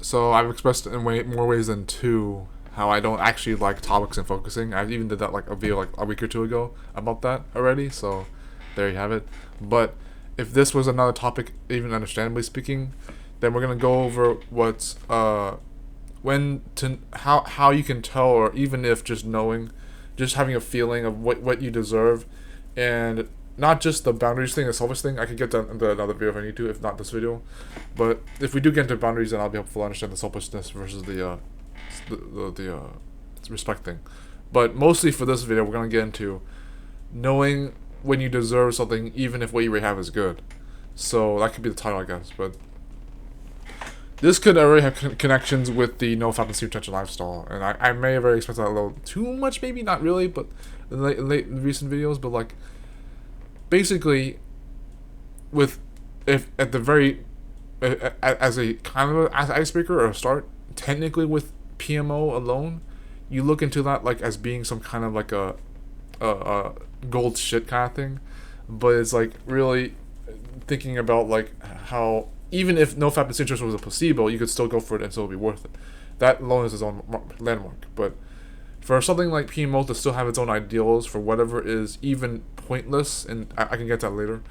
So I've expressed in more ways than two how I don't actually like topics and focusing. I even did that like a video like a week or two ago about that already. So there you have it. But if this was another topic, even understandably speaking, then we're gonna go over what's when to how you can tell, or even if just knowing, just having a feeling of what you deserve, and not just the boundaries thing, the selfish thing. I could get to into another video if I need to, if not this video. But if we do get into boundaries, then I'll be able to understand the selfishness versus the respect thing. But mostly for this video, we're gonna get into knowing when you deserve something, even if what you already have is good. So that could be the title, I guess. But this could already have connections with the no fap and super attention lifestyle, and I may have already expressed that a little too much, maybe not really, but in late recent videos. But like, basically, with if at the very as a kind of as icebreaker or a start, technically with PMO alone, you look into that like as being some kind of like a gold shit kind of thing, but it's like really thinking about like how even if no fap interest was a placebo, you could still go for it and still be worth it. That alone is its own landmark. But for something like PMO to still have its own ideals for whatever is even pointless, and I can get to that later,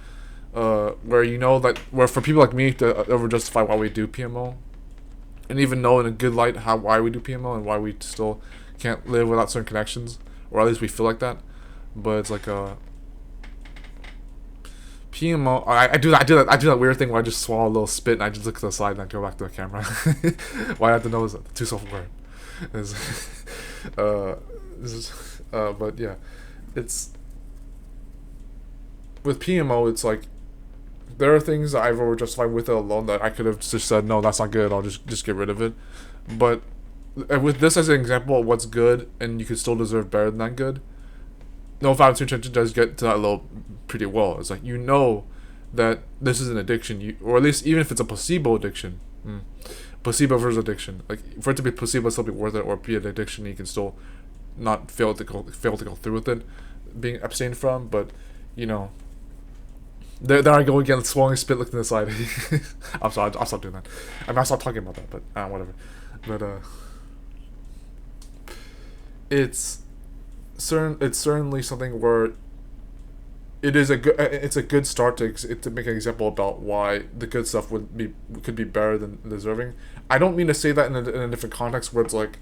where you know that where for people like me to over justify why we do PMO, and even know in a good light how why we do PMO and why we still can't live without certain connections, or at least we feel like that. But it's like PMO. I do that weird thing where I just swallow a little spit and I just look to the side and I go back to the camera. Why I have to know is too self-aware. But yeah, it's with PMO. It's like there are things that I've over justified with it alone that I could have just said no, that's not good. I'll just get rid of it. But with this as an example of what's good and you could still deserve better than that good, no fap attention does get to that level pretty well. It's like you know that this is an addiction, or at least even if it's a placebo addiction, placebo versus addiction. Like for it to be placebo, still be worth it, or be an addiction, you can still not fail to go through with it, being abstained from. But you know, there I go again, swallowing spit, looking to the side. I'm sorry, I'll stop doing that. I mean, I'll stop talking about that, but whatever. But it's certainly something where it's a good start to make an example about why the good stuff could be better than deserving. I don't mean to say that in a different context where it's like,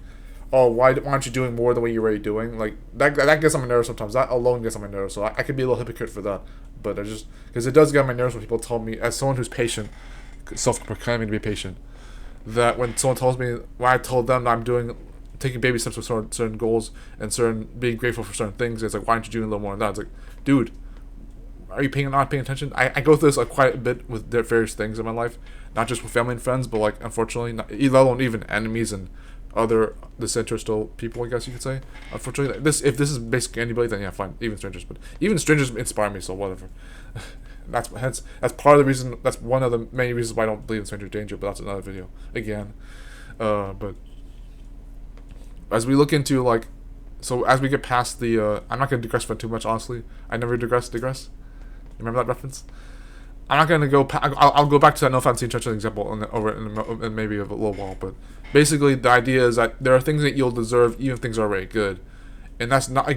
oh, why aren't you doing more than what you're already doing? Like that gets on my nerves sometimes. That alone gets on my nerves. So I could be a little hypocrite for that. But I just because it does get on my nerves when people tell me, as someone who's patient, self-proclaiming to be patient, that when someone tells me, when I told them that I'm taking baby steps with certain goals and being grateful for certain things, it's like, why aren't you doing a little more than that? It's like, dude, are you not paying attention? I go through this like quite a bit with various things in my life, not just with family and friends, but like unfortunately, let alone even enemies and other disinterested people, I guess you could say. Unfortunately, if this is basically anybody, then yeah, fine, even strangers. But even strangers inspire me, so whatever. That's part of the reason. That's one of the many reasons why I don't believe in stranger danger. But that's another video again. But as we look into like, so as we get past the, I'm not gonna digress for too much. Honestly, I never digress. Remember that reference? I'm not gonna go. I'll go back to that no fancy intention example in maybe a little while. But basically, the idea is that there are things that you'll deserve, even if things are already good, and that's not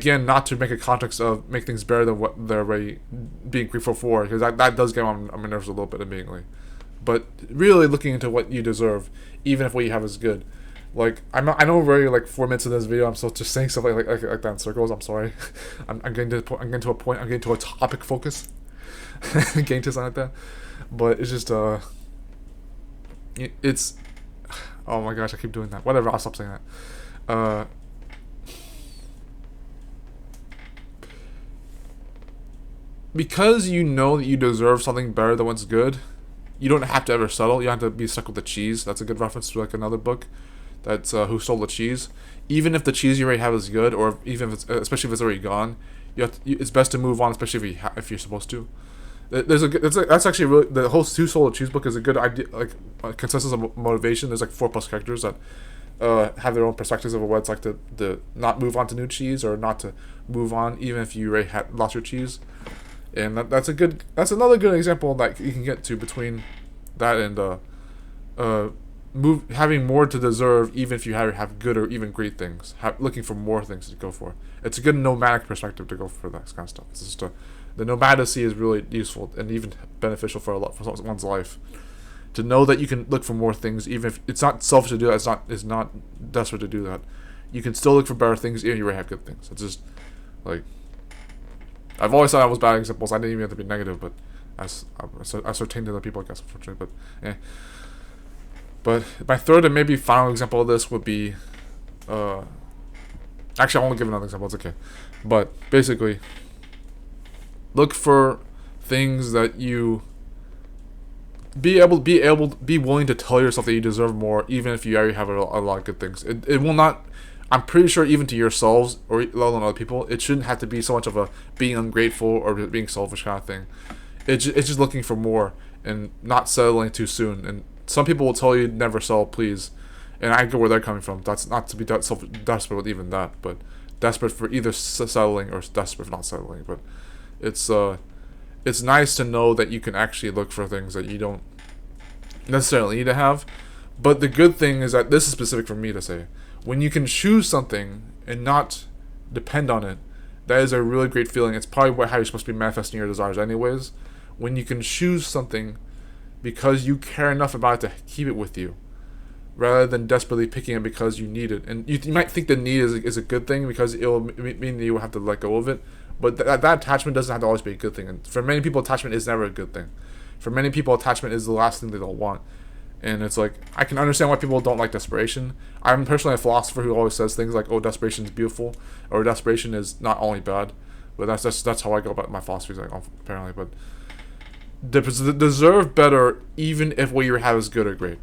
to make a context of make things better than what they're already being grateful for, because that does get on my nerves a little bit immediately. But really looking into what you deserve, even if what you have is good. Like I know we're already like 4 minutes in this video. I'm still just saying stuff like that in circles. I'm sorry. I'm getting to a point. I'm getting to a topic focus. Getting to something like that, but it's just it's oh my gosh, I keep doing that. Whatever, I'll stop saying that. Because you know that you deserve something better than what's good, you don't have to ever settle. You don't have to be stuck with the cheese. That's a good reference to like another book. That's Who Stole the Cheese. Even if the cheese you already have is good, or even if especially if it's already gone, it's best to move on, especially if you're supposed to. That's actually really the whole Who Stole the Cheese book is a good idea, like a consensus of motivation. There's like 4+ characters that have their own perspectives of what it's like to not move on to new cheese, or not to move on even if you already had lost your cheese. And that's another good example that you can get to between that and having more to deserve, even if you have good or even great things, looking for more things to go for. It's a good nomadic perspective to go for that kind of stuff. It's just the nomadacy is really useful and even beneficial for one's life. To know that you can look for more things, even if it's not selfish to do that, it's not desperate to do that. You can still look for better things, even if you already have good things. It's just like, I've always thought I was bad examples. I didn't even have to be negative, but I ascertained to other people, I guess, unfortunately. But yeah. But my third and maybe final example of this would be, actually I won't give another example. It's okay. But basically, look for things that you be willing to tell yourself that you deserve more, even if you already have a lot of good things. It will not. I'm pretty sure even to yourselves or let alone other people, it shouldn't have to be so much of a being ungrateful or being selfish kind of thing. It's just looking for more and not settling too soon. And some people will tell you never settle, please, and I get where they're coming from. That's not to be desperate with even that, but desperate for either settling or desperate for not settling. But it's nice to know that you can actually look for things that you don't necessarily need to have. But the good thing is that this is specific for me to say. When you can choose something and not depend on it, that is a really great feeling. It's probably how you're supposed to be manifesting your desires anyways. When you can choose something because you care enough about it to keep it with you, rather than desperately picking it because you need it. And you might think the need is a good thing because it will mean that you will have to let go of it. But that attachment doesn't have to always be a good thing. And for many people, attachment is never a good thing. For many people, attachment is the last thing they don't want. And it's like, I can understand why people don't like desperation. I'm personally a philosopher who always says things like, oh, desperation is beautiful, or desperation is not only bad. But that's how I go about my philosophy, apparently. But deserve better even if what you have is good or great.